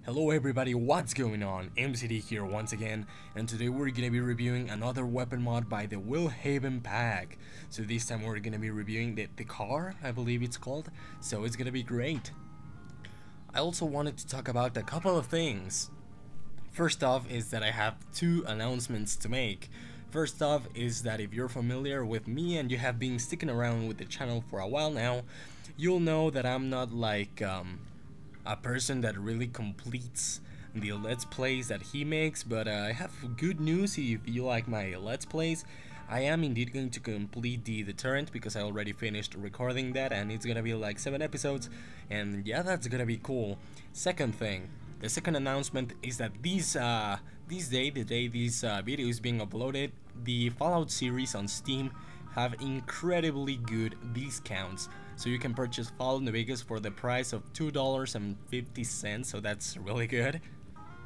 Hello everybody, what's going on? MCD here once again, and today we're gonna be reviewing another weapon mod by the Willhaven pack. So this time we're gonna be reviewing the Tikhar, I believe it's called, so it's gonna be great. I also wanted to talk about a couple of things. First off is that I have two announcements to make. First off is that if you're familiar with me and you have been sticking around with the channel for a while now, you'll know that I'm not like a person that really completes the Let's Plays that he makes, but I have good news if you like my Let's Plays. I am indeed going to complete the Deterrent because I already finished recording that and it's gonna be like 7 episodes, and yeah, that's gonna be cool. Second thing, the second announcement is that the day this video is being uploaded, the Fallout series on Steam have incredibly good discounts. So you can purchase Fallout New Vegas for the price of $2.50, so that's really good.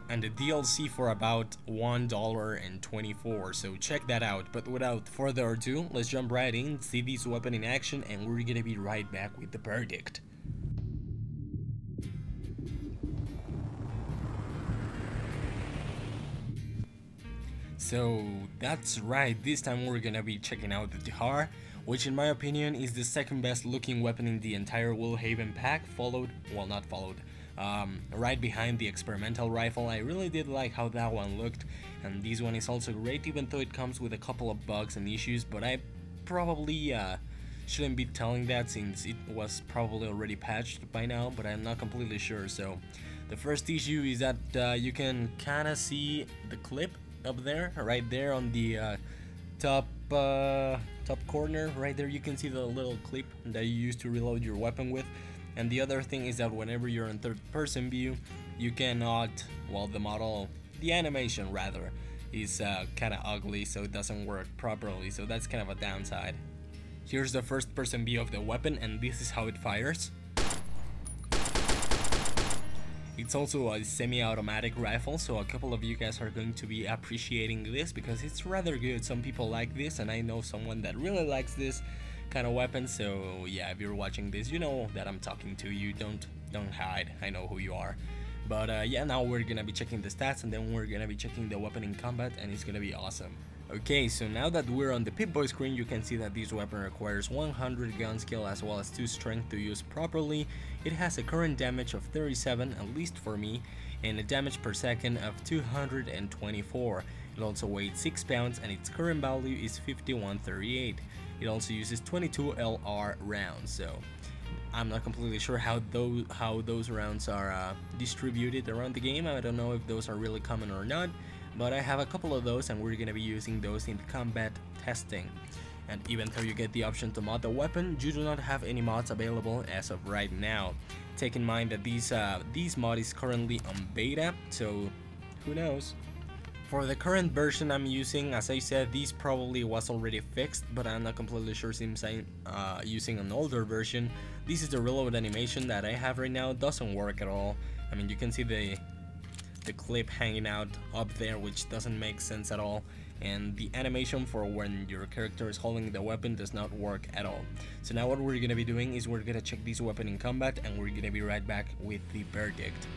And the DLC for about $1.24, so check that out. But without further ado, let's jump right in, see this weapon in action, and we're gonna be right back with the verdict. So that's right, this time we're gonna be checking out the Tikhar, which in my opinion is the second best looking weapon in the entire Willhaven pack, right behind the experimental rifle. I really did like how that one looked, and this one is also great, even though it comes with a couple of bugs and issues, but I probably shouldn't be telling that since it was probably already patched by now, but I'm not completely sure. So the first issue is that you can kinda see the clip up there, right there on the top corner, right there you can see the little clip that you use to reload your weapon with. And the other thing is that whenever you're in third person view, you cannot, well, the animation rather is kinda ugly, so it doesn't work properly, so that's kind of a downside. Here's the first person view of the weapon, and this is how it fires. It's also a semi-automatic rifle, so a couple of you guys are going to be appreciating this because it's rather good. Some people like this, and I know someone that really likes this kind of weapon, so yeah, if you're watching this, you know that I'm talking to you. Don't hide, I know who you are. But yeah, now we're gonna be checking the stats, and then we're gonna be checking the weapon in combat, and it's gonna be awesome. Okay, so now that we're on the Pip-Boy screen, you can see that this weapon requires 100 gun skill as well as 2 strength to use properly. It has a current damage of 37, at least for me, and a damage per second of 224. It also weighs 6 pounds and its current value is 5138. It also uses 22 LR rounds, so I'm not completely sure how those rounds are distributed around the game. I don't know if those are really common or not, but I have a couple of those and we're gonna be using those in combat testing. And even though you get the option to mod the weapon, you do not have any mods available as of right now. Take in mind that this mod is currently on beta, so who knows. For the current version I'm using, as I said, this probably was already fixed, but I'm not completely sure since I'm using an older version. This is the reload animation that I have right now. It doesn't work at all. I mean, you can see the clip hanging out up there, which doesn't make sense at all, and the animation for when your character is holding the weapon does not work at all. So now what we're gonna be doing is we're gonna check this weapon in combat, and we're gonna be right back with the verdict.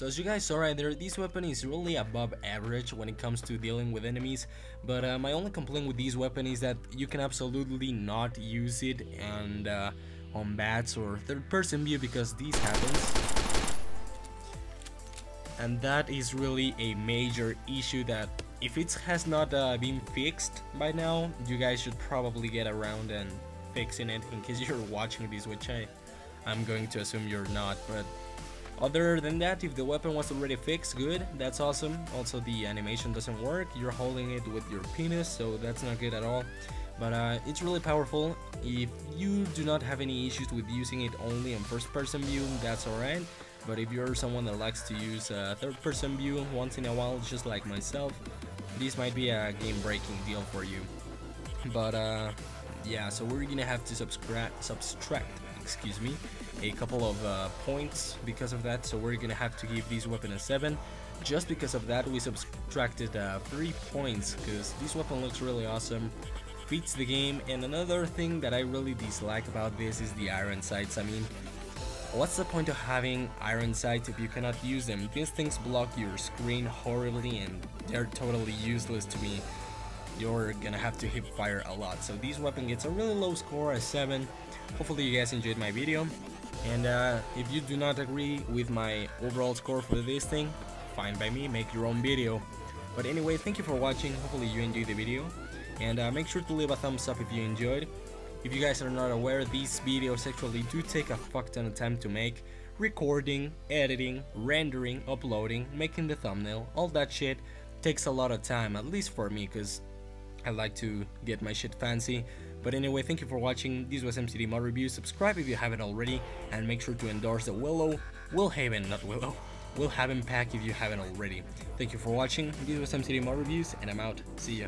as you guys saw right there, this weapon is really above average when it comes to dealing with enemies, but my only complaint with this weapon is that you can absolutely not use it and on bats or third-person view, because this happens, and that is really a major issue that if it has not been fixed by now, you guys should probably get around and fixing it, in case you're watching this, which I'm going to assume you're not. But other than that, if the weapon was already fixed, good, that's awesome. Also, the animation doesn't work, you're holding it with your penis, so that's not good at all. But it's really powerful. If you do not have any issues with using it only on first person view, that's alright. But if you're someone that likes to use third person view once in a while, just like myself, this might be a game breaking deal for you. But yeah, so we're gonna have to subtract, excuse me, a couple of points because of that. So we're gonna have to give this weapon a 7. Just because of that, we subtracted 3 points, because this weapon looks really awesome, fits the game. And another thing that I really dislike about this is the iron sights. I mean, what's the point of having iron sights if you cannot use them? These things block your screen horribly and they're totally useless to me. You're gonna have to hip fire a lot. So this weapon gets a really low score, a 7. Hopefully you guys enjoyed my video, and if you do not agree with my overall score for this thing, fine by me, make your own video. But anyway, thank you for watching, hopefully you enjoyed the video, and make sure to leave a thumbs up if you enjoyed. If you guys are not aware, these videos actually do take a fuck ton of time to make. Recording, editing, rendering, uploading, making the thumbnail, all that shit takes a lot of time, at least for me, because I like to get my shit fancy. But anyway, thank you for watching. This was MCD Mod Review. Subscribe if you haven't already, and make sure to endorse the Willhaven pack if you haven't already. Thank you for watching. This was MCD Mod Reviews, and I'm out. See ya.